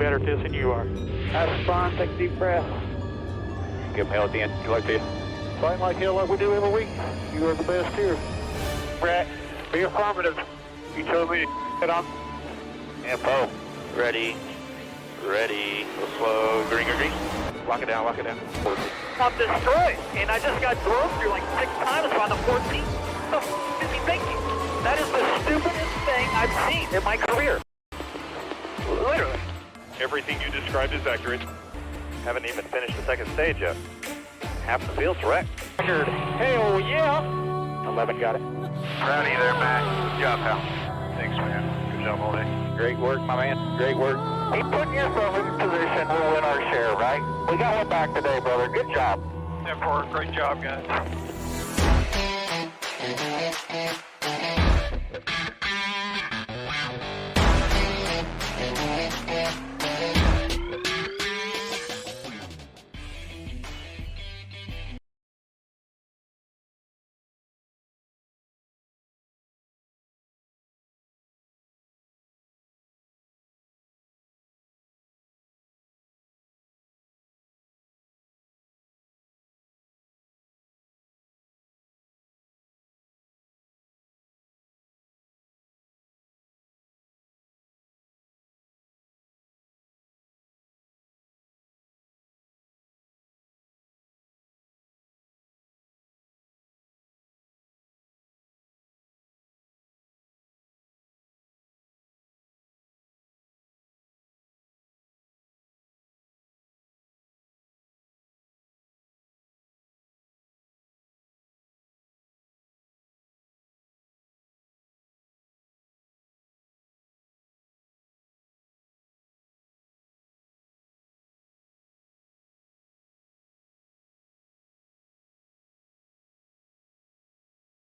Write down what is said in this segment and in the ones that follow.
better at this than you are. That's fine. Take a deep breath. Give them hell at the end. You like this? Fight like hell like we do every week. You are the best here. Brett, be affirmative. You told me to get on. Info. Ready. Ready. Go slow. Green, green, green. Lock it down, lock it down. I'm destroyed, and I just got drove through like 6 times on the 14th. What the f*** is he thinking? That is the stupidest thing I've seen in my career. Literally. Everything you described is accurate. Haven't even finished the second stage yet. Half the field's wrecked. Hell yeah. 11 got it. Rowdy there, Matt. Good job, pal. Thanks, man. Good job all day. Great work, my man. Great work. Keep putting yourself in position, we'll win our share, right? We got one back today, brother. Good job. Therefore, great job, guys.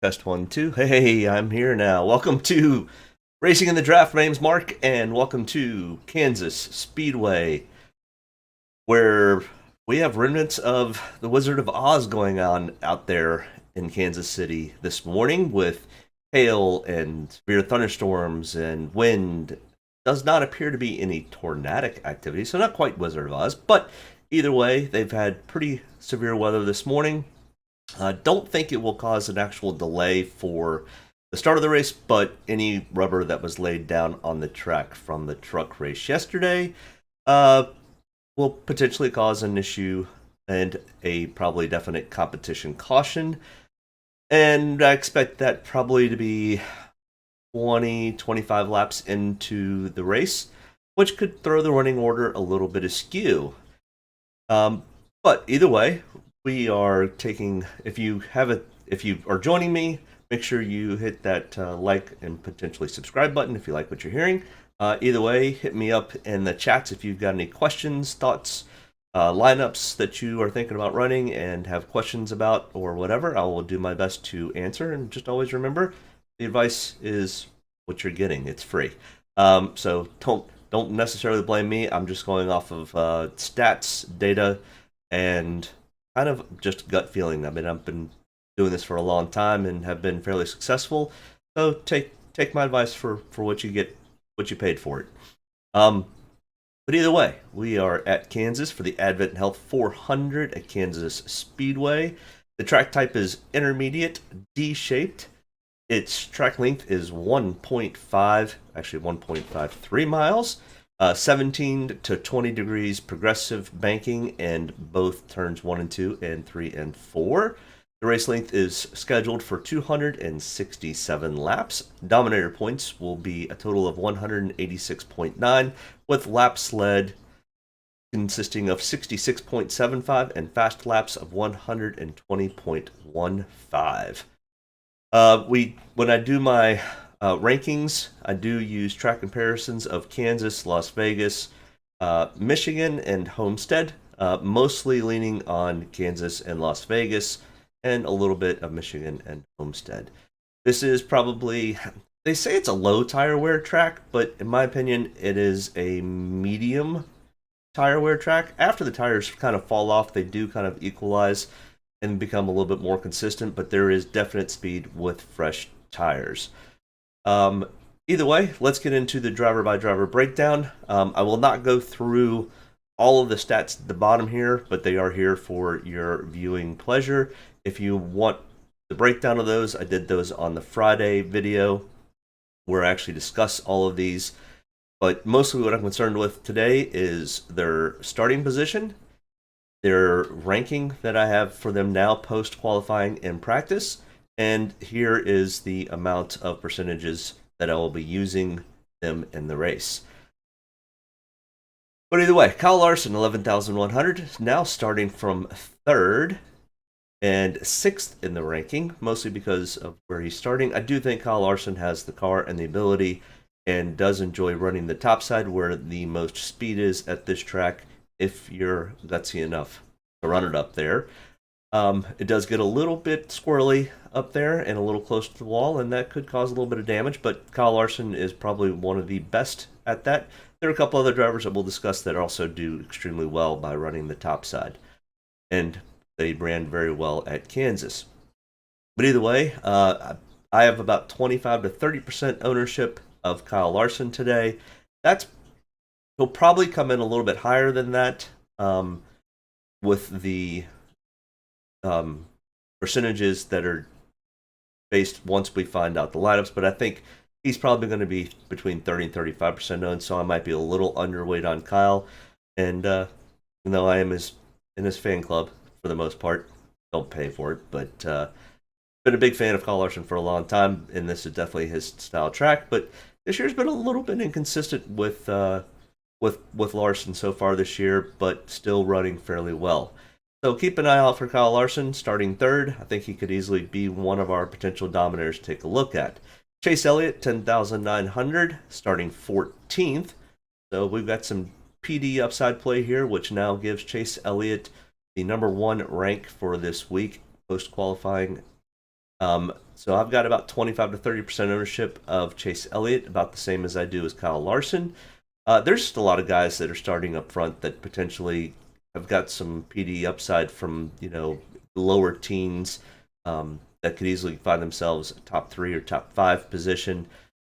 Test 1, 2. Hey, I'm here now. Welcome to Racing in the Draft. My name's Mark, and welcome to Kansas Speedway, where we have remnants of the Wizard of Oz going on out there in Kansas City this morning with hail and severe thunderstorms and wind. Does not appear to be any tornadic activity, so not quite Wizard of Oz, but either way, they've had pretty severe weather this morning. Don't think it will cause an actual delay for the start of the race, but any rubber that was laid down on the track from the truck race yesterday will potentially cause an issue and a probably definite competition caution. And I expect that probably to be 20-25 laps into the race, which could throw the running order a little bit askew. But either way, we are taking, if you are joining me, make sure you hit that like and potentially subscribe button if you like what you're hearing. Either way, hit me up in the chats if you've got any questions, thoughts, lineups that you are thinking about running and have questions about or whatever. I will do my best to answer, and just always remember, the advice is what you're getting. It's free. So don't necessarily blame me. I'm just going off of stats, data, and kind of just gut feeling. I mean, I've been doing this for a long time and have been fairly successful. So take my advice for what you get, what you paid for it. But either way, we are at Kansas for the AdventHealth 400 at Kansas Speedway. The track type is intermediate, D-shaped. Its track length is 1.53 miles. 17 to 20 degrees progressive banking in both turns 1 and 2 and 3 and 4. The race length is scheduled for 267 laps. Dominator points will be a total of 186.9, with laps led consisting of 66.75 and fast laps of 120.15. When I do my rankings, I do use track comparisons of Kansas, Las Vegas, Michigan, and Homestead, mostly leaning on Kansas and Las Vegas, and a little bit of Michigan and Homestead. This is probably, they say it's a low tire wear track, but in my opinion, it is a medium tire wear track. After the tires kind of fall off, they do kind of equalize and become a little bit more consistent, but there is definite speed with fresh tires. either way, let's get into the driver-by-driver breakdown. I will not go through all of the stats at the bottom here, but they are here for your viewing pleasure. If you want the breakdown of those, I did those on the Friday video where I actually discuss all of these. But mostly what I'm concerned with today is their starting position, their ranking that I have for them now post-qualifying and practice, and here is the amount of percentages that I will be using them in the race. But either way, Kyle Larson, 11,100, now starting from 3rd and 6th in the ranking, mostly because of where he's starting. I do think Kyle Larson has the car and the ability and does enjoy running the top side where the most speed is at this track if you're gutsy enough to run it up there. It does get a little bit squirrely up there and a little close to the wall, and that could cause a little bit of damage, but Kyle Larson is probably one of the best at that. There are a couple other drivers that we'll discuss that also do extremely well by running the top side, and they ran very well at Kansas. But either way, I have about 25 to 30% ownership of Kyle Larson today. He'll probably come in a little bit higher than that with the percentages that are based once we find out the lineups, but I think he's probably going to be between 30 and 35% owned, so I might be a little underweight on Kyle. And even though I am in his fan club for the most part, don't pay for it, but been a big fan of Kyle Larson for a long time, and this is definitely his style track. But this year's been a little bit inconsistent with Larson so far this year, but still running fairly well. So keep an eye out for Kyle Larson starting 3rd. I think he could easily be one of our potential dominators to take a look at. Chase Elliott, 10,900, starting 14th. So we've got some PD upside play here, which now gives Chase Elliott the #1 rank for this week post-qualifying. So I've got about 25 to 30% ownership of Chase Elliott, about the same as I do as Kyle Larson. There's just a lot of guys that are starting up front that potentially have got some PD upside from, lower teens that could easily find themselves a top 3 or top 5 position.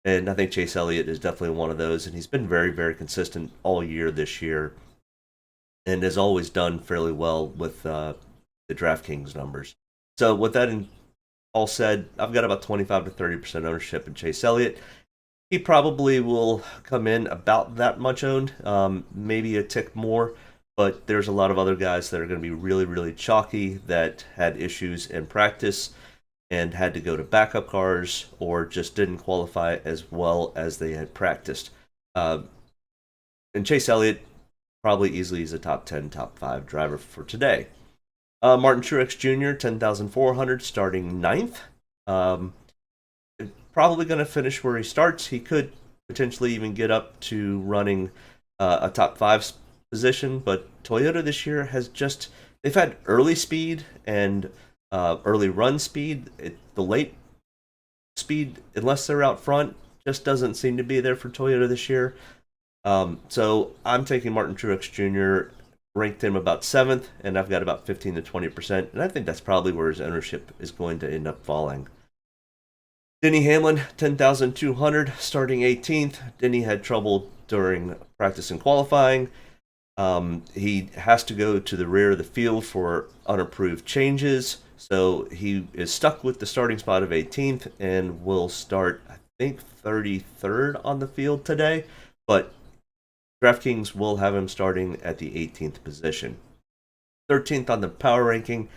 And I think Chase Elliott is definitely one of those, and he's been very, very consistent all year this year and has always done fairly well with the Draftkings numbers. So with that all said, I've got about 25 to 30% ownership in Chase Elliott. He probably will come in about that much owned, maybe a tick more, but there's a lot of other guys that are going to be really, really chalky that had issues in practice and had to go to backup cars or just didn't qualify as well as they had practiced. And Chase Elliott probably easily is a top 10, top 5 driver for today. Martin Truex Jr., 10,400, starting 9th. Probably going to finish where he starts. He could potentially even get up to running a top 5 position, but Toyota this year has they've had early speed and early run speed. The late speed, unless they're out front, just doesn't seem to be there for Toyota this year. So I'm taking Martin Truex Jr., ranked him about 7th, and I've got about 15 to 20%, and I think that's probably where his ownership is going to end up falling. Denny Hamlin, 10,200, starting 18th. Denny had trouble during practice and qualifying. He has to go to the rear of the field for unapproved changes, so he is stuck with the starting spot of 18th and will start, I think, 33rd on the field today, but Draftkings will have him starting at the 18th position. 13th on the power ranking,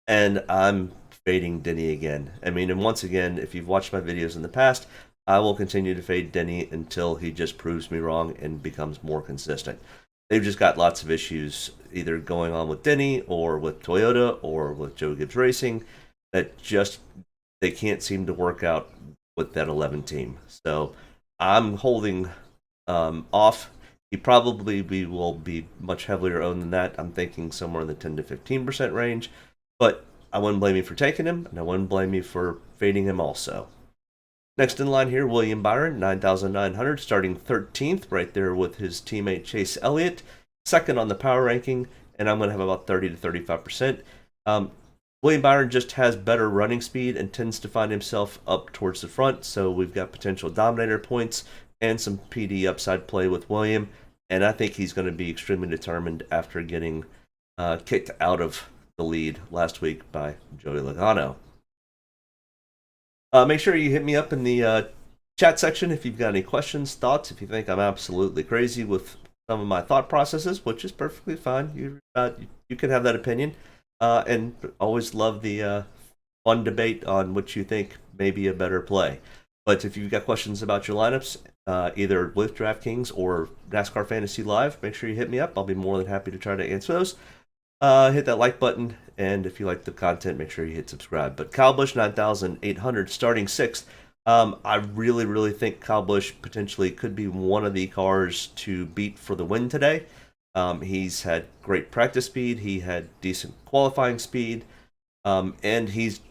and I'm fading Denny again. And once again, if you've watched my videos in the past, I will continue to fade Denny until he just proves me wrong and becomes more consistent. They've just got lots of issues either going on with Denny or with Toyota or with Joe Gibbs Racing that they can't seem to work out with that 11 team. So I'm holding off. He probably will be much heavier owned than that. I'm thinking somewhere in the 10 to 15% range, but I wouldn't blame you for taking him, and I wouldn't blame you for fading him also. Next in line here, William Byron, 9,900, starting 13th, right there with his teammate Chase Elliott. Second on the power ranking, and I'm going to have about 30 to 35%. William Byron just has better running speed and tends to find himself up towards the front, so we've got potential dominator points and some PD upside play with William, and I think he's going to be extremely determined after getting kicked out of the lead last week by Joey Logano. Make sure you hit me up in the chat section if you've got any questions, thoughts, if you think I'm absolutely crazy with some of my thought processes, which is perfectly fine. You can have that opinion. And always love the fun debate on what you think may be a better play. But if you've got questions about your lineups, either with DraftKings or NASCAR Fantasy Live, make sure you hit me up. I'll be more than happy to try to answer those. Hit that like button, and if you like the content, make sure you hit subscribe. But Kyle Busch, 9,800, starting 6th. I really, really think Kyle Busch potentially could be one of the cars to beat for the win today. He's had great practice speed, he had decent qualifying speed, and he's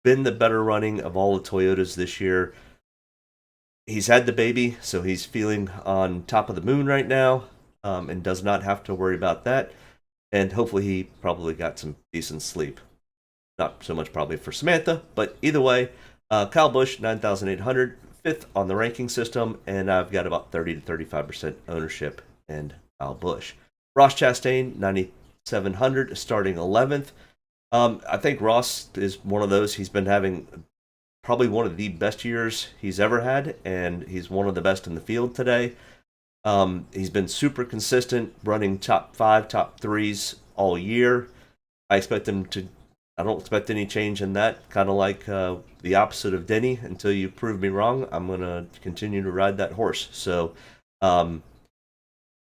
been the better running of all the Toyotas this year. He's had the baby, so he's feeling on top of the moon right now, and does not have to worry about that. And hopefully he probably got some decent sleep. Not so much probably for Samantha, but either way, Kyle Busch, 9,800, 5th on the ranking system, and I've got about 30 to 35% ownership in Kyle Busch. Ross Chastain, 9,700, starting 11th. I think Ross is one of those. He's been having probably one of the best years he's ever had, and he's one of the best in the field today. He's been super consistent, running top 5, top 3s all year. I don't expect any change in that. Kind of like the opposite of Denny. Until you prove me wrong, I'm going to continue to ride that horse. So,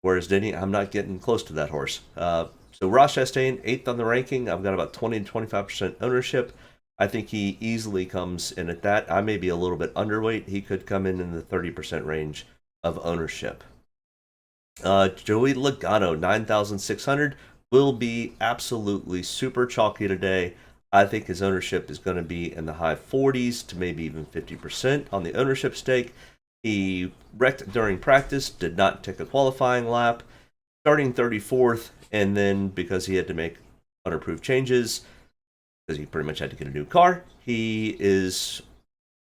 whereas Denny, I'm not getting close to that horse. So Ross Chastain, 8th on the ranking. I've got about 20 to 25% ownership. I think he easily comes in at that. I may be a little bit underweight. He could come in the 30% range of ownership. Joey Logano, 9,600, will be absolutely super chalky today. I think his ownership is going to be in the high 40s to maybe even 50% on the ownership stake. He wrecked during practice, did not take a qualifying lap, starting 34th, and then because he had to make unapproved changes, because he pretty much had to get a new car, he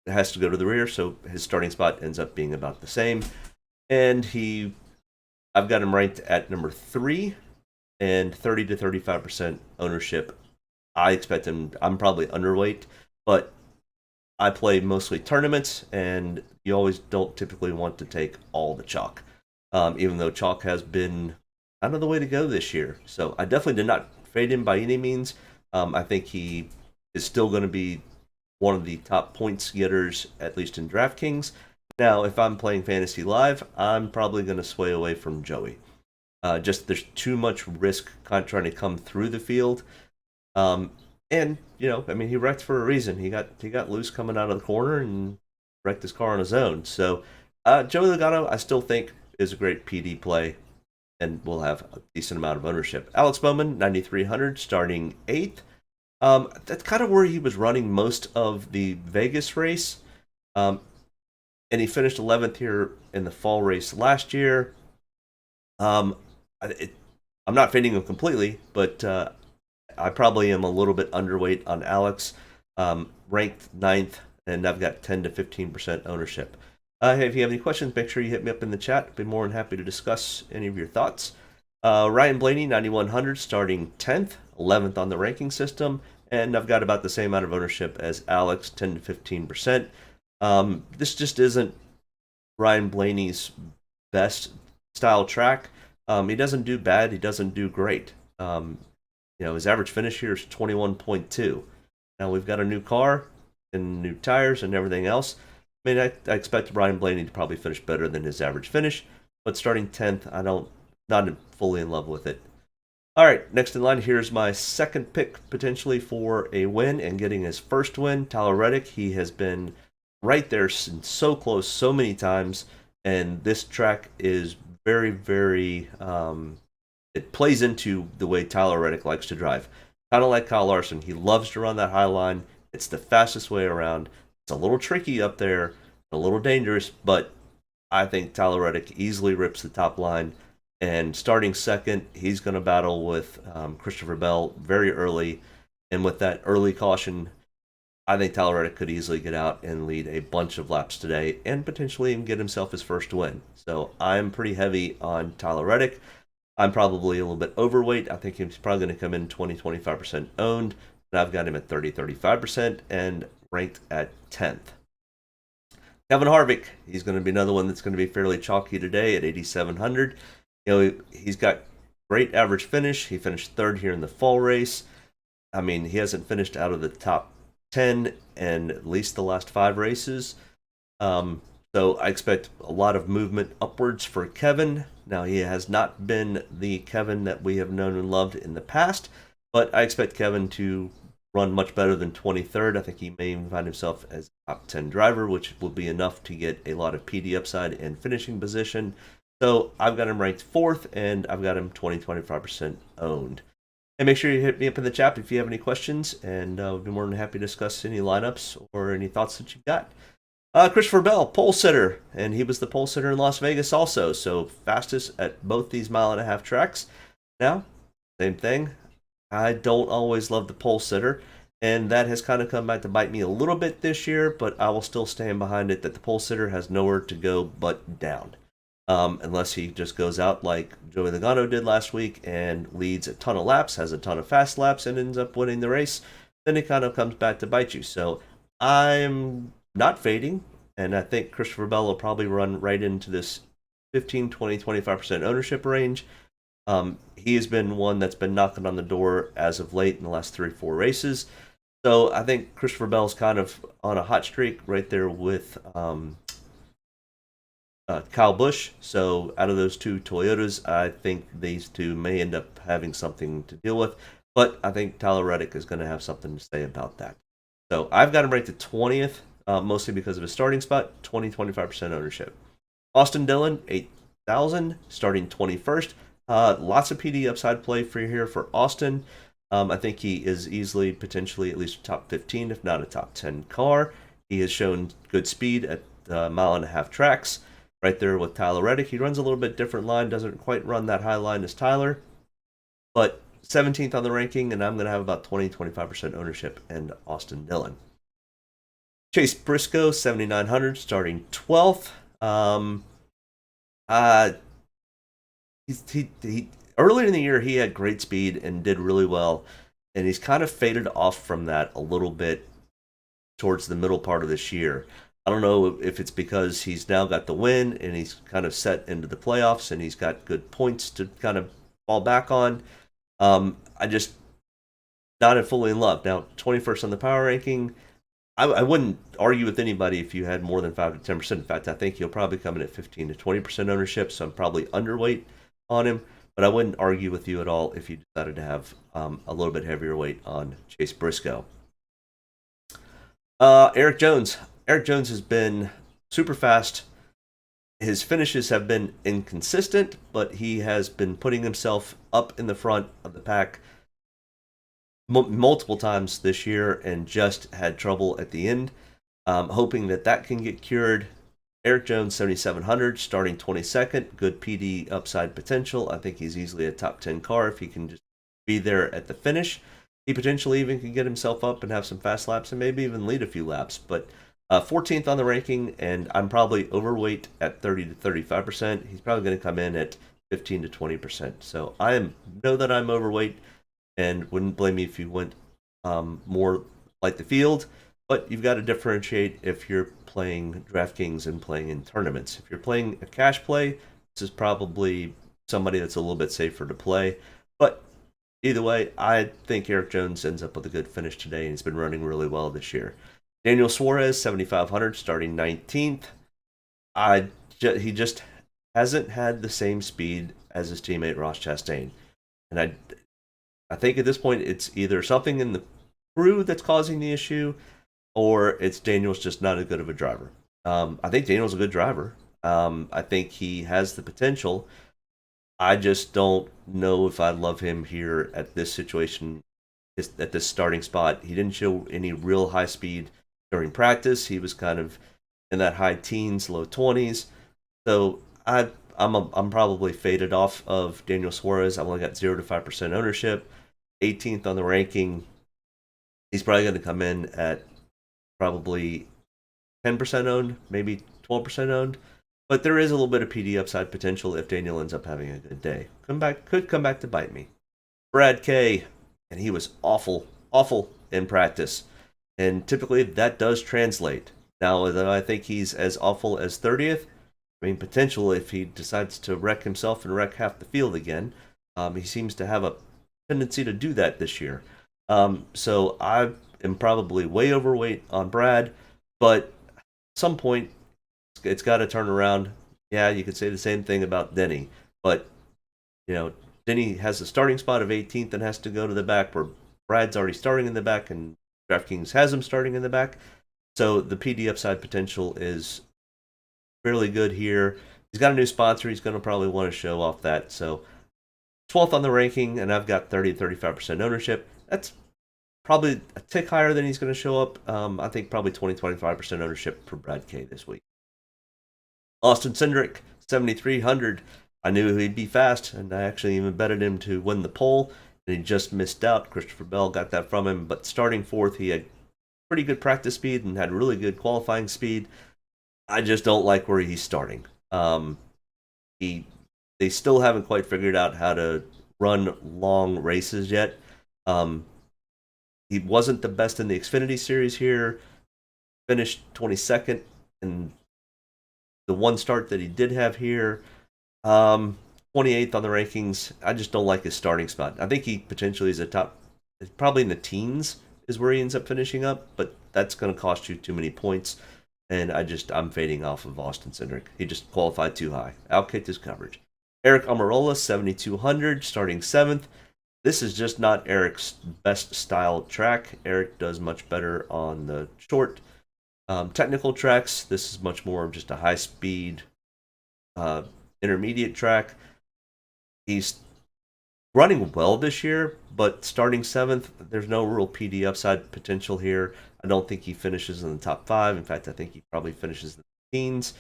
has to go to the rear, so his starting spot ends up being about the same. And I've got him ranked at number 3 and 30 to 35% ownership. I expect him, I'm probably underweight, but I play mostly tournaments, and you always don't typically want to take all the chalk, even though chalk has been kind of the way to go this year. So I definitely did not fade him by any means. I think he is still going to be one of the top points getters, at least in DraftKings. Now, if I'm playing Fantasy Live, I'm probably going to sway away from Joey. Just there's too much risk trying to come through the field. And, he wrecked for a reason. He got loose coming out of the corner and wrecked his car on his own. So, Joey Logano, I still think, is a great PD play and will have a decent amount of ownership. Alex Bowman, 9,300, starting 8th. That's kind of where he was running most of the Vegas race. And he finished 11th here in the fall race last year. I'm not fading him completely, but I probably am a little bit underweight on Alex. Ranked 9th, and I've got 10 to 15% ownership. Hey, if you have any questions, make sure you hit me up in the chat. I'd be more than happy to discuss any of your thoughts. Ryan Blaney, 9,100, starting 10th, 11th on the ranking system, and I've got about the same amount of ownership as Alex, 10 to 15%. This just isn't Ryan Blaney's best style track. He doesn't do bad. He doesn't do great. His average finish here is 21.2. Now we've got a new car and new tires and everything else. I expect Ryan Blaney to probably finish better than his average finish, but starting 10th, not fully in love with it. All right, next in line, here's my second pick potentially for a win and getting his first win. Tyler Reddick, he has been right there and so close so many times, and this track is very, very, it plays into the way Tyler Reddick likes to drive. Kind of like Kyle Larson, he loves to run that high line. It's the fastest way around. It's a little tricky up there, a little dangerous, but I think Tyler Reddick easily rips the top line. And starting second, he's going to battle with Christopher Bell very early. And with that early caution, I think Tyler Reddick could easily get out and lead a bunch of laps today and potentially even get himself his first win. So I'm pretty heavy on Tyler Reddick. I'm probably a little bit overweight. I think he's probably going to come in 20-25% owned. And I've got him at 30-35% and ranked at 10th. Kevin Harvick, he's going to be another one that's going to be fairly chalky today at 8,700. He's got great average finish. He finished third here in the fall race. I mean, he hasn't finished out of the top 10 in at least the last 5 races. So I expect a lot of movement upwards for Kevin. Now, he has not been the Kevin that we have known and loved in the past, but I expect Kevin to run much better than 23rd. I think he may even find himself as a top 10 driver, which will be enough to get a lot of PD upside and finishing position. So I've got him ranked 4th, and I've got him 20-25% owned. And make sure you hit me up in the chat if you have any questions, and we'll be more than happy to discuss any lineups or any thoughts that you've got. Christopher Bell, pole sitter, and he was the pole sitter in Las Vegas also, so fastest at both these 1.5-mile tracks. Now, same thing. I don't always love the pole sitter, and that has kind of come back to bite me a little bit this year, but I will still stand behind it that the pole sitter has nowhere to go but down. Unless he just goes out like Joey Logano did last week and leads a ton of laps, has a ton of fast laps, and ends up winning the race, then it kind of comes back to bite you. So I'm not fading, and I think Christopher Bell will probably run right into this 15, 20, 25% ownership range. He has been one that's been knocking on the door as of late in the last 3 or 4 races. So I think Christopher Bell's kind of on a hot streak right there with Kyle Busch. So out of those 2 Toyotas, I think these 2 may end up having something to deal with. But I think Tyler Reddick is going to have something to say about that. So I've got him ranked at 20th, mostly because of his starting spot, 20-25% ownership. Austin Dillon, 8,000, starting 21st. Lots of PD upside play for here for Austin. I think he is easily, potentially, at least a top 15, if not a top 10 car. He has shown good speed at 1.5-mile tracks. Right there with Tyler Reddick. He runs a little bit different line, doesn't quite run that high line as Tyler, but 17th on the ranking, and I'm going to have about 20-25% ownership and Austin Dillon. Chase Briscoe, 7,900, starting 12th. He earlier in the year, he had great speed and did really well, and he's kind of faded off from that a little bit towards the middle part of this year. I don't know if it's because he's now got the win and he's kind of set into the playoffs and he's got good points to kind of fall back on. I just not fully in love. Now, 21st on the power ranking, I wouldn't argue with anybody if you had more than 5-10%. In fact, I think he'll probably come in at 15-20% ownership, so I'm probably underweight on him. But I wouldn't argue with you at all if you decided to have a little bit heavier weight on Chase Briscoe. Eric Jones. Eric Jones has been super fast. His finishes have been inconsistent, but he has been putting himself up in the front of the pack multiple times this year and just had trouble at the end. Hoping that can get cured. Eric Jones, 7,700, starting 22nd. Good PD upside potential. I think he's easily a top 10 car if he can just be there at the finish. He potentially even can get himself up and have some fast laps and maybe even lead a few laps. But 14th on the ranking, and I'm probably overweight at 30-35%. He's probably going to come in at 15-20%. So I know that I'm overweight and wouldn't blame me if you went more like the field. But you've got to differentiate if you're playing Draftkings and playing in tournaments. If you're playing a cash play, this is probably somebody that's a little bit safer to play. But either way, I think Eric Jones ends up with a good finish today, and he's been running really well this year. Daniel Suarez, 7,500, starting 19th. He just hasn't had the same speed as his teammate Ross Chastain. And I think at this point it's either something in the crew that's causing the issue or it's Daniel's just not as good of a driver. I think Daniel's a good driver. I think he has the potential. I just don't know if I love him here at this situation, at this starting spot. He didn't show any real high speed during practice. He was kind of in that high teens, low 20s. So I'm probably faded off of Daniel Suarez. I've only got 0-5% ownership. 18th on the ranking. He's probably going to come in at probably 10% owned, maybe 12% owned. But there is a little bit of PD upside potential if Daniel ends up having a good day. Could come back to bite me. Brad K, and he was awful in practice. And typically that does translate. Now, though I think he's as awful as 30th, I mean, potential if he decides to wreck himself and wreck half the field again. He seems to have a tendency to do that this year. So I am probably way overweight on Brad, but at some point it's got to turn around. Yeah, you could say the same thing about Denny, but Denny has a starting spot of 18th and has to go to the back, where Brad's already starting in the back and Draftkings has him starting in the back. So the PD upside potential is fairly good here. He's got a new sponsor. He's going to probably want to show off that. So 12th on the ranking, and I've got 30-35% ownership. That's probably a tick higher than he's going to show up. I think probably 20-25% ownership for Brad K this week. Austin Cindric, 7,300. I knew he'd be fast, and I actually even betted him to win the pole, and he just missed out. Christopher Bell got that from him, but starting fourth, he had pretty good practice speed and had really good qualifying speed. I just don't like where he's starting. They still haven't quite figured out how to run long races yet. He wasn't the best in the Xfinity Series here. Finished 22nd in the one start that he did have here. 28th on the rankings. I just don't like his starting spot. I think he potentially is a top, probably in the teens is where he ends up finishing up, but that's going to cost you too many points. And I'm fading off of Austin Cindric. He just qualified too high. Outkicked his coverage. Eric Almirola, 7,200, starting 7th. This is just not Eric's best style track. Eric does much better on the short technical tracks. This is much more of just a high-speed intermediate track. He's running well this year, but starting 7th, there's no real PD upside potential here. I don't think he finishes in the top 5. In fact, I think he probably finishes in the teens.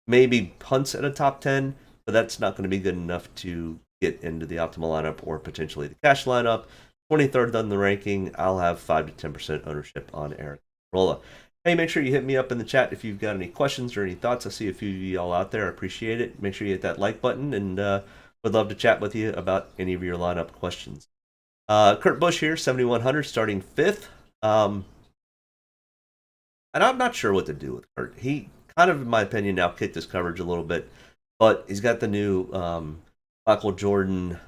Maybe punts at a top 10, but that's not going to be good enough to get into the optimal lineup or potentially the cash lineup. 23rd on the ranking. I'll have 5-10% ownership on Eric Rolla. Hey, make sure you hit me up in the chat if you've got any questions or any thoughts. I see a few of you all out there. I appreciate it. Make sure you hit that like button, and would love to chat with you about any of your lineup questions. Kurt Busch here, 7,100, starting 5th. And I'm not sure what to do with Kurt. He kind of, in my opinion, now kicked his coverage a little bit, but he's got the new Michael Jordan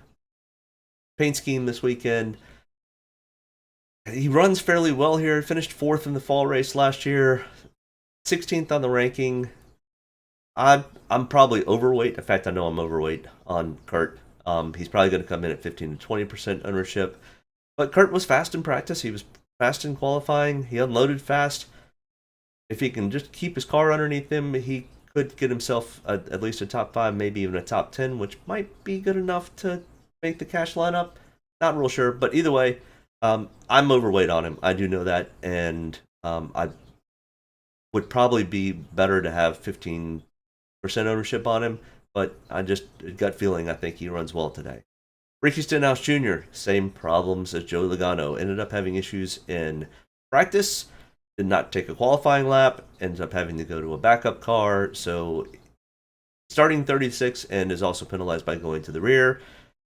paint scheme this weekend. He runs fairly well here. Finished 4th in the fall race last year. 16th on the ranking. I'm probably overweight. In fact, I know I'm overweight on Kurt. He's probably going to come in at 15-20% ownership. But Kurt was fast in practice. He was fast in qualifying. He unloaded fast. If he can just keep his car underneath him, he could get himself at least a top 5, maybe even a top 10, which might be good enough to make the cash lineup. Not real sure, but either way, I'm overweight on him. I do know that, and I would probably be better to have 15% ownership on him, but I just gut feeling I think he runs well today. Ricky Stenhouse Jr., same problems as Joey Logano. Ended up having issues in practice. Did not take a qualifying lap, ends up having to go to a backup car, so starting 36 and is also penalized by going to the rear.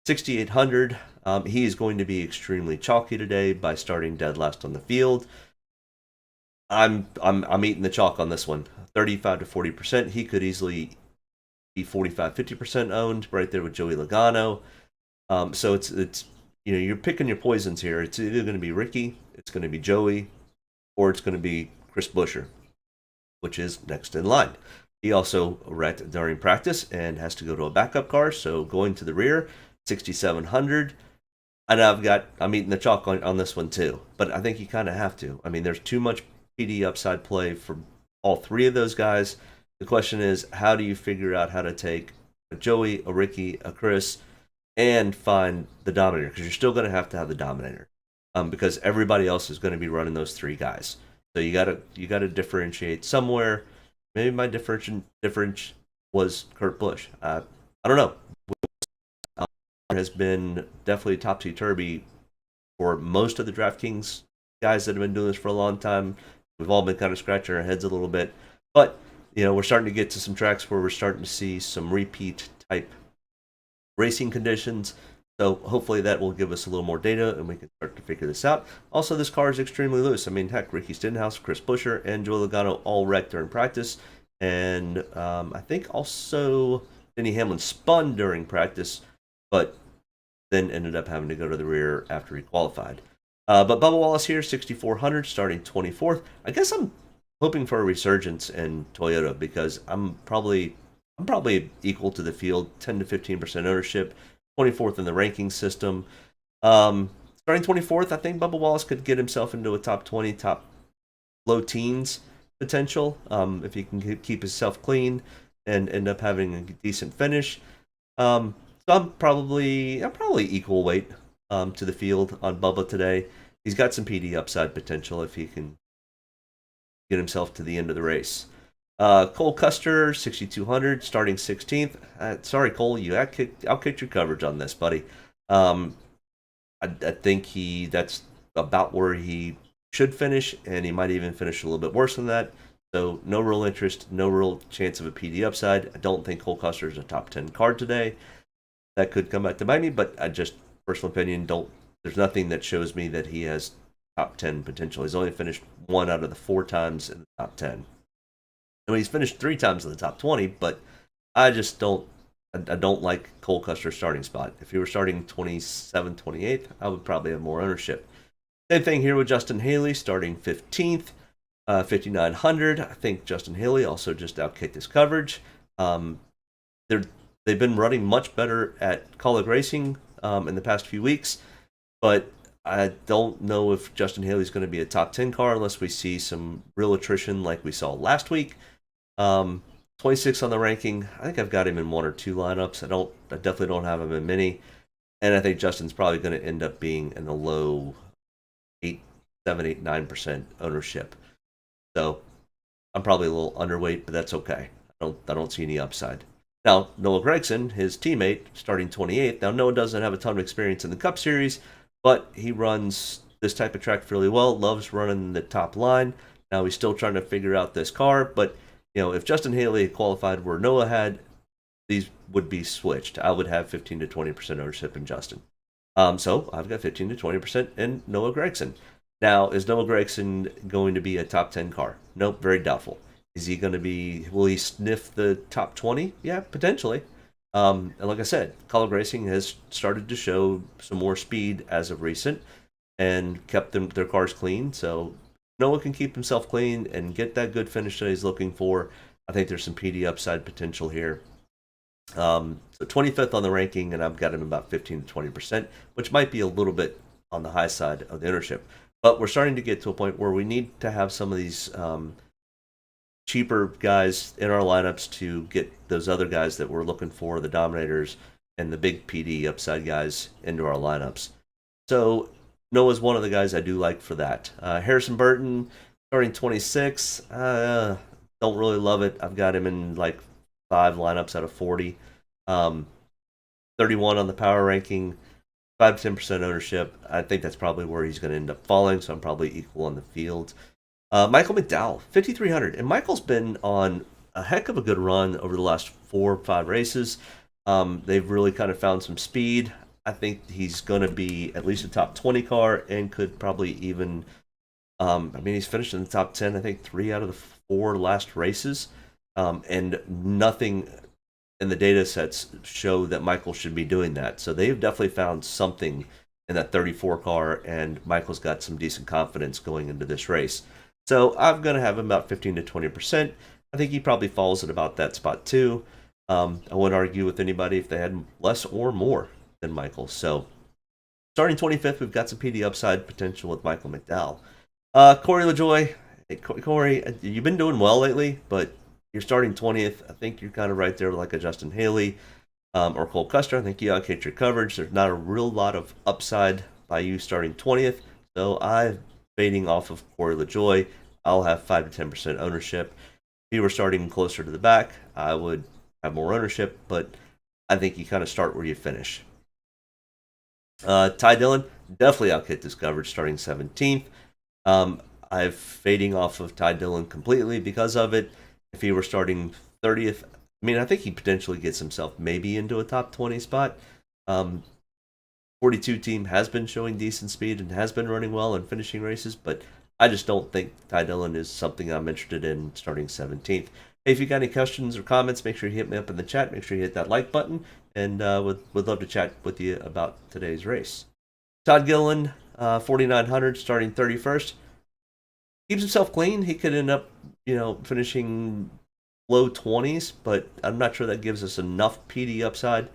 6,800. He is going to be extremely chalky today by starting dead last on the field. I'm eating the chalk on this one. 35-40%. He could easily be 45-50% owned right there with Joey Logano. So it's you're picking your poisons here. It's either going to be Ricky, it's going to be Joey, or it's going to be Chris Buescher, which is next in line. He also wrecked during practice and has to go to a backup car, so going to the rear, 6,700. And I'm eating the chalk on this one too, but I think you kind of have to. I mean, there's too much PD upside play for all three of those guys. The question is, how do you figure out how to take a Joey, a Ricky, a Chris, and find the Dominator? Because you're still going to have the Dominator. Because everybody else is going to be running those three guys, so you gotta differentiate somewhere. Maybe my difference was Kurt Busch. I don't know. Has been definitely topsy-turvy for most of the DraftKings guys that have been doing this for a long time. We've all been kind of scratching our heads a little bit. But, we're starting to get to some tracks where we're starting to see some repeat type racing conditions. So hopefully that will give us a little more data and we can start to figure this out. Also, this car is extremely loose. I mean, heck, Ricky Stenhouse, Chris Buescher, and Joey Logano all wrecked during practice. And I think also Denny Hamlin spun during practice, but then ended up having to go to the rear after he qualified. But Bubba Wallace here, 6,400, starting 24th. I guess I'm hoping for a resurgence in Toyota because I'm probably equal to the field, 10 to 15% ownership, 24th in the ranking system. Starting 24th, I think Bubba Wallace could get himself into a top 20, top low teens potential if he can keep himself clean and end up having a decent finish. So I'm probably equal weight to the field on Bubba today. He's got some PD upside potential if he can get himself to the end of the race. Cole Custer, 6,200, starting 16th. Sorry, Cole, you outkicked your coverage on this, buddy. I think that's about where he should finish, and he might even finish a little bit worse than that. So no real interest, no real chance of a PD upside. I don't think Cole Custer is a top 10 card today. That could come back to bite me, but I just, personal opinion, there's nothing that shows me that he has top 10 potential. He's only finished 1 out of the 4 times in the top 10. I mean, he's finished 3 times in the top 20, but I just don't like Cole Custer's starting spot. If he were starting 27th, 28th, I would probably have more ownership. Same thing here with Justin Haley, starting 15th, 5,900. I think Justin Haley also just outkicked his coverage. They've been running much better at Kaulig Racing in the past few weeks, but I don't know if Justin Haley's going to be a top 10 car unless we see some real attrition like we saw last week. 26 on the ranking. I think I've got him in 1 or 2 lineups. I definitely don't have him in many. And I think Justin's probably going to end up being in the low 7, 8, 9% ownership. So I'm probably a little underweight, but that's okay. I don't see any upside. Now, Noah Gragson, his teammate, starting 28th. Now, Noah doesn't have a ton of experience in the Cup Series, but he runs this type of track fairly well, loves running the top line. Now, he's still trying to figure out this car, but if Justin Haley qualified where Noah had, these would be switched. I would have 15 to 20% ownership in Justin. So I've got 15 to 20% in Noah Gragson. Now, is Noah Gragson going to be a top 10 car? Nope, very doubtful. Is he going to be, will he sniff the top 20? Yeah, potentially. And like I said, Kaulig Racing has started to show some more speed as of recent and kept their cars clean. So Noah can keep himself clean and get that good finish that he's looking for. I think there's some PD upside potential here. So 25th on the ranking, and I've got him about 15 to 20%, which might be a little bit on the high side of the ownership. But we're starting to get to a point where we need to have some of these cheaper guys in our lineups to get those other guys that we're looking for, the dominators and the big PD upside guys, into our lineups. So Noah's one of the guys I do like for that. Harrison Burton, starting 26. Don't really love it. I've got him in like 5 lineups out of 40. 31 on the power ranking, 5 to 10% ownership. I think that's probably where he's going to end up falling, so I'm probably equal on the field. Michael McDowell, 5,300. And Michael's been on a heck of a good run over the last 4 or 5 races. They've really kind of found some speed. I think he's going to be at least a top 20 car and could probably even, he's finished in the top 10, I think 3 out of the 4 last races. And nothing in the data sets show that Michael should be doing that. So they've definitely found something in that 34 car, and Michael's got some decent confidence going into this race. So I'm going to have him about 15 to 20%. I think he probably falls at about that spot too. I wouldn't argue with anybody if they had less or more than Michael. So starting 25th, we've got some PD upside potential with Michael McDowell. Corey LaJoie. Hey, Corey, you've been doing well lately, but you're starting 20th. I think you're kind of right there like a Justin Haley or Cole Custer. I think you outkicked your coverage. There's not a real lot of upside by you starting 20th. So I'm fading off of Corey LaJoie. I'll have 5 to 10% ownership. If you were starting closer to the back, I would have more ownership, but I think you kind of start where you finish. Ty Dillon definitely outkicked his coverage starting 17th. I'm fading off of Ty Dillon completely because of it. If he were starting 30th, I mean, I think he potentially gets himself maybe into a top 20 spot. 42 team has been showing decent speed and has been running well and finishing races, but I just don't think Ty Dillon is something I'm interested in starting 17th. Hey, if you got any questions or comments, make sure you hit me up in the chat. Make sure you hit that like button, and would love to chat with you about today's race. Todd Gillen, 4,900, starting 31st. Keeps himself clean. He could end up, finishing low 20s, but I'm not sure that gives us enough PD upside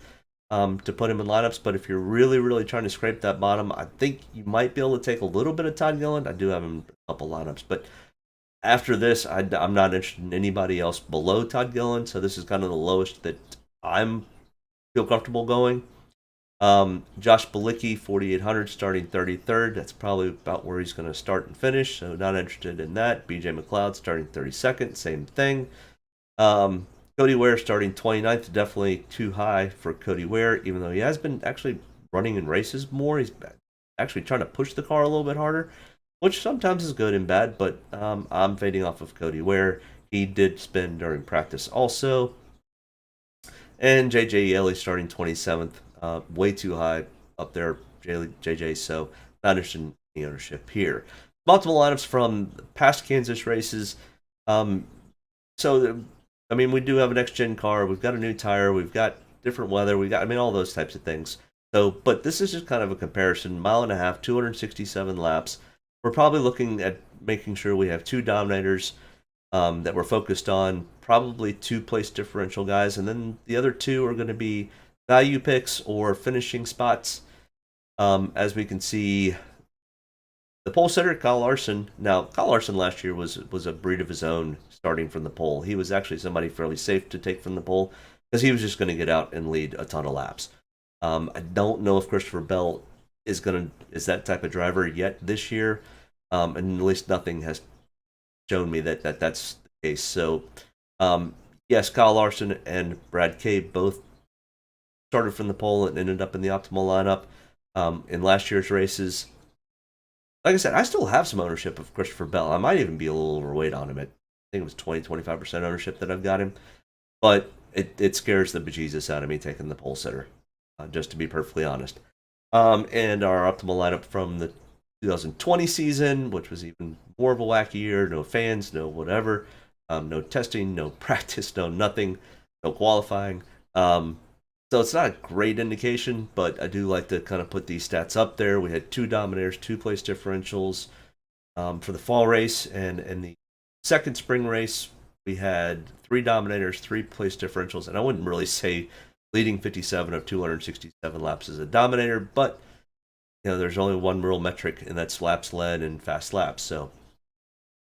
to put him in lineups. But if you're really, really trying to scrape that bottom, I think you might be able to take a little bit of Todd Gillen. I do have him in a couple lineups, but after this, I'm not interested in anybody else below Todd Gillen. So this is kind of the lowest that I'm feel comfortable going. Josh Bilicki, 4,800, starting 33rd. That's probably about where he's going to start and finish, so not interested in that. BJ McLeod starting 32nd, same thing. Cody Ware starting 29th, definitely too high for Cody Ware, even though he has been actually running in races more. He's actually trying to push the car a little bit harder, which sometimes is good and bad, but I'm fading off of Cody Ware. He did spin during practice also. And JJ Yeley starting 27th. Way too high up there, JJ, so not interested in any ownership here. Multiple lineups from past Kansas races. We do have a next-gen car. We've got a new tire. We've got different weather. All those types of things. So, but this is just kind of a comparison. 1.5 miles, 267 laps. We're probably looking at making sure we have 2 dominators that we're focused on, probably 2 place differential guys, and then the other 2 are going to be value picks or finishing spots. As we can see, the pole sitter, Kyle Larson. Now, Kyle Larson last year was a breed of his own starting from the pole. He was actually somebody fairly safe to take from the pole because he was just going to get out and lead a ton of laps. I don't know if Christopher Bell is that type of driver yet this year, and at least nothing has shown me that that's the case. So, yes, Kyle Larson and Brad Kay both started from the pole and ended up in the optimal lineup in last year's races. Like I said, I still have some ownership of Christopher Bell. I might even be a little overweight on him. I think it was 20-25% ownership that I've got him. But it scares the bejesus out of me taking the pole sitter, just to be perfectly honest. And our optimal lineup from the 2020 season, which was even more of a wacky year. No fans, no whatever. No testing, no practice, no nothing, no qualifying. So it's not a great indication, but I do like to kind of put these stats up there. We had 2 dominators, 2 place differentials for the fall race, and in the second spring race, we had 3 dominators, 3 place differentials, and I wouldn't really say leading 57 of 267 laps is a dominator, but there's only one real metric, and that's laps led and fast laps. So,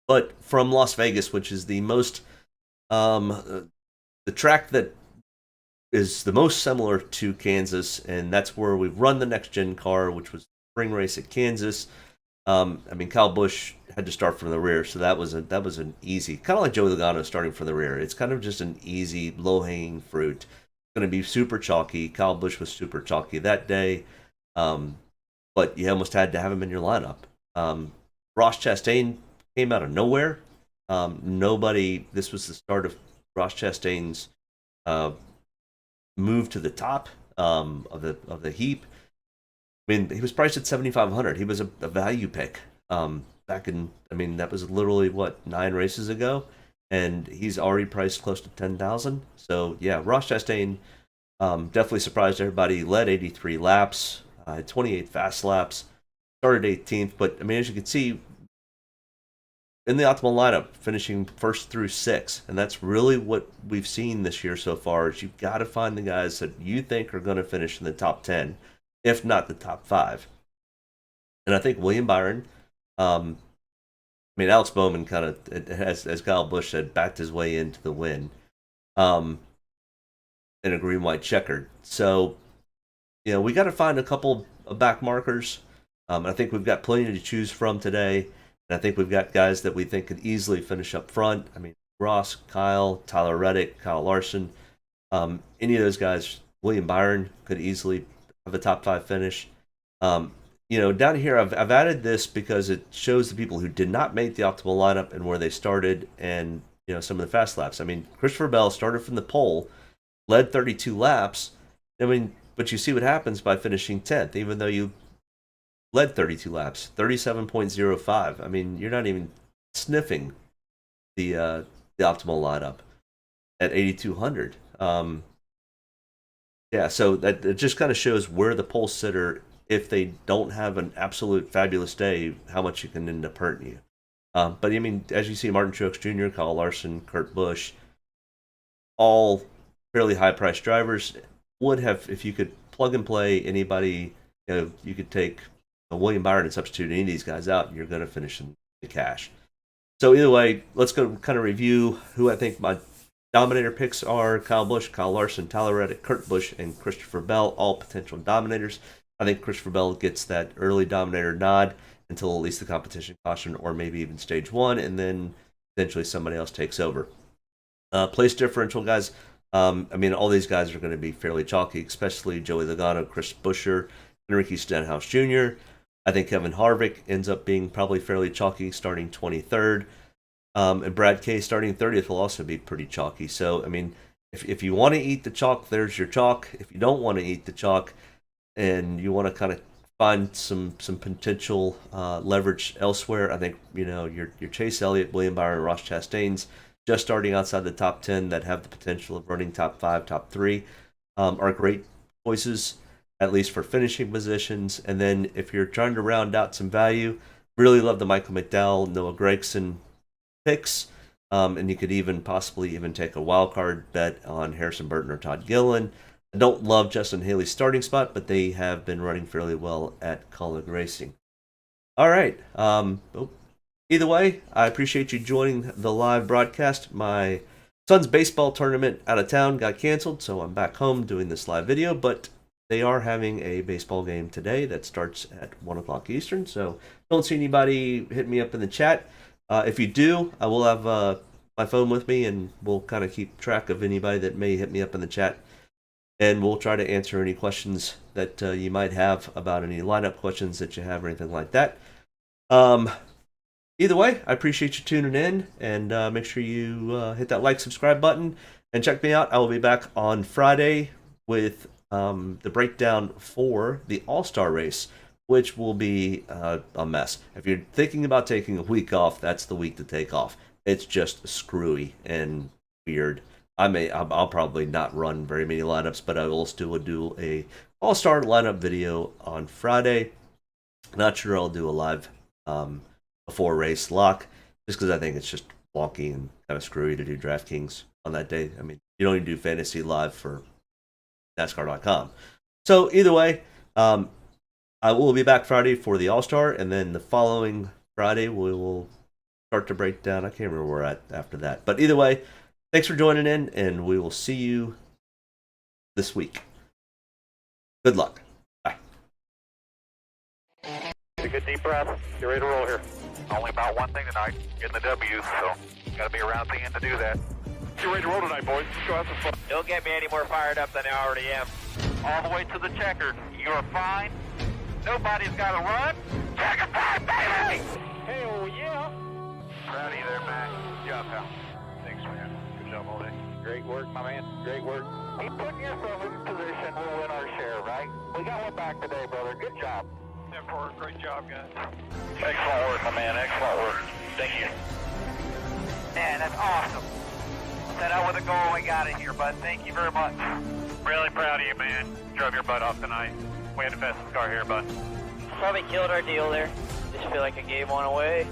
but from Las Vegas, which is the most the track that is the most similar to Kansas, and that's where we've run the next gen car, which was the spring race at Kansas. Kyle Busch had to start from the rear, so that was an easy, kind of like Joey Logano starting from the rear. It's kind of just an easy, low hanging fruit. It's going to be super chalky. Kyle Busch was super chalky that day, but you almost had to have him in your lineup. Ross Chastain came out of nowhere. This was the start of Ross Chastain's move to the top of the heap. He was priced at 7,500. He was a value pick back in. That was literally 9 races ago, and he's already priced close to 10,000. So yeah, Ross Chastain definitely surprised everybody. He led 83 laps, 28 fast laps, started 18th. But as you can see, in the optimal lineup, finishing 1st through 6th, and that's really what we've seen this year so far. Is you've got to find the guys that you think are going to finish in the top 10, if not the top 5. And I think William Byron, Alex Bowman kind of, as Kyle Busch said, backed his way into the win in a green-white checkered. So, we got to find a couple of back markers. I think we've got plenty to choose from today. And I think we've got guys that we think could easily finish up front. Ross, Kyle, Tyler Reddick, Kyle Larson, any of those guys. William Byron could easily have a top 5 finish. down here I've added this because it shows the people who did not make the optimal lineup and where they started, and some of the fast laps. I mean, Christopher Bell started from the pole, led 32 laps. I mean, but you see what happens by finishing 10th, even though you led 32 laps, 37.05. I mean, you're not even sniffing the optimal lineup at 8,200. Yeah, so that it just kind of shows where the pole sitter, if they don't have an absolute fabulous day, how much you can end up hurting you. But I mean, as you see, Martin Truex Jr., Kyle Larson, Kurt Busch, all fairly high-priced drivers, would have, if you could plug and play anybody, you could take William Byron and substitute any of these guys out, and you're going to finish in the cash. So either way, let's go kind of review who I think my Dominator picks are. Kyle Busch, Kyle Larson, Tyler Reddick, Kurt Busch, and Christopher Bell, all potential Dominators. I think Christopher Bell gets that early Dominator nod until at least the competition caution, or maybe even stage 1, and then eventually somebody else takes over. Place differential, guys. I mean, all these guys are going to be fairly chalky, especially Joey Logano, Chris Buescher, and Ricky Stenhouse Jr. I think Kevin Harvick ends up being probably fairly chalky, starting 23rd. And Brad Kay starting 30th will also be pretty chalky. So, I mean, if you want to eat the chalk, there's your chalk. If you don't want to eat the chalk and you want to kind of find some potential leverage elsewhere, I think, your Chase Elliott, William Byron, Ross Chastain's just starting outside the top 10 that have the potential of running top 5, top 3 are great choices, at least for finishing positions. And then if you're trying to round out some value, really love the Michael McDowell, Noah Gragson picks, and you could even possibly take a wild card bet on Harrison Burton or Todd Gilliland. I don't love Justin Haley's starting spot, but they have been running fairly well at Colleague Racing. All right. Either way, I appreciate you joining the live broadcast. My son's baseball tournament out of town got canceled, so I'm back home doing this live video, but they are having a baseball game today that starts at 1 o'clock Eastern, so don't see anybody hit me up in the chat. If you do, I will have my phone with me, and we'll kind of keep track of anybody that may hit me up in the chat. And we'll try to answer any questions that you might have about any lineup questions that you have or anything like that. Either way, I appreciate you tuning in, and make sure you hit that like, subscribe button, and check me out. I will be back on Friday with the breakdown for the All-Star race, which will be a mess. If you're thinking about taking a week off, that's the week to take off. It's just screwy and weird. I'll probably not run very many lineups, but I will still do a All-Star lineup video on Friday. Not sure I'll do a live before race lock, just because I think it's just wonky and kind of screwy to do DraftKings on that day. I mean, you don't even do fantasy live for NASCAR.com. So either way, I will be back Friday for the All-Star, and then the following Friday we will start to break down. I can't remember where we're at after that. But either way, thanks for joining in, and we will see you this week. Good luck. Bye. Take a good deep breath. Get ready to roll here. Only about one thing tonight, getting the W's, so got to be around the end to do that. Get ready to roll tonight, boys. Let's go have some fun. Don't get me any more fired up than I already am. All the way to the checkered. You're fine. Nobody's got to run. Checker time, baby! Hell yeah! Proud of you there, Matt. Good job, pal. Thanks, man. Good job all day. Great work, my man. Great work. Keep putting yourself in position. We'll win our share, right? We got one back today, brother. Good job. Great job, guys. Excellent work, my man. Excellent work. Thank you. Man, that's awesome. Set out with a goal, we got it here, bud. Thank you very much. Really proud of you, man. Drove your butt off tonight. We had the best car here, bud. Probably killed our deal there. Just feel like I gave one away.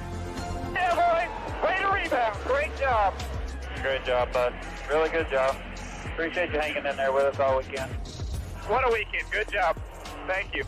Yeah, boys. Way to rebound. Great job. Great job, bud. Really good job. Appreciate you hanging in there with us all weekend. What a weekend. Good job. Thank you.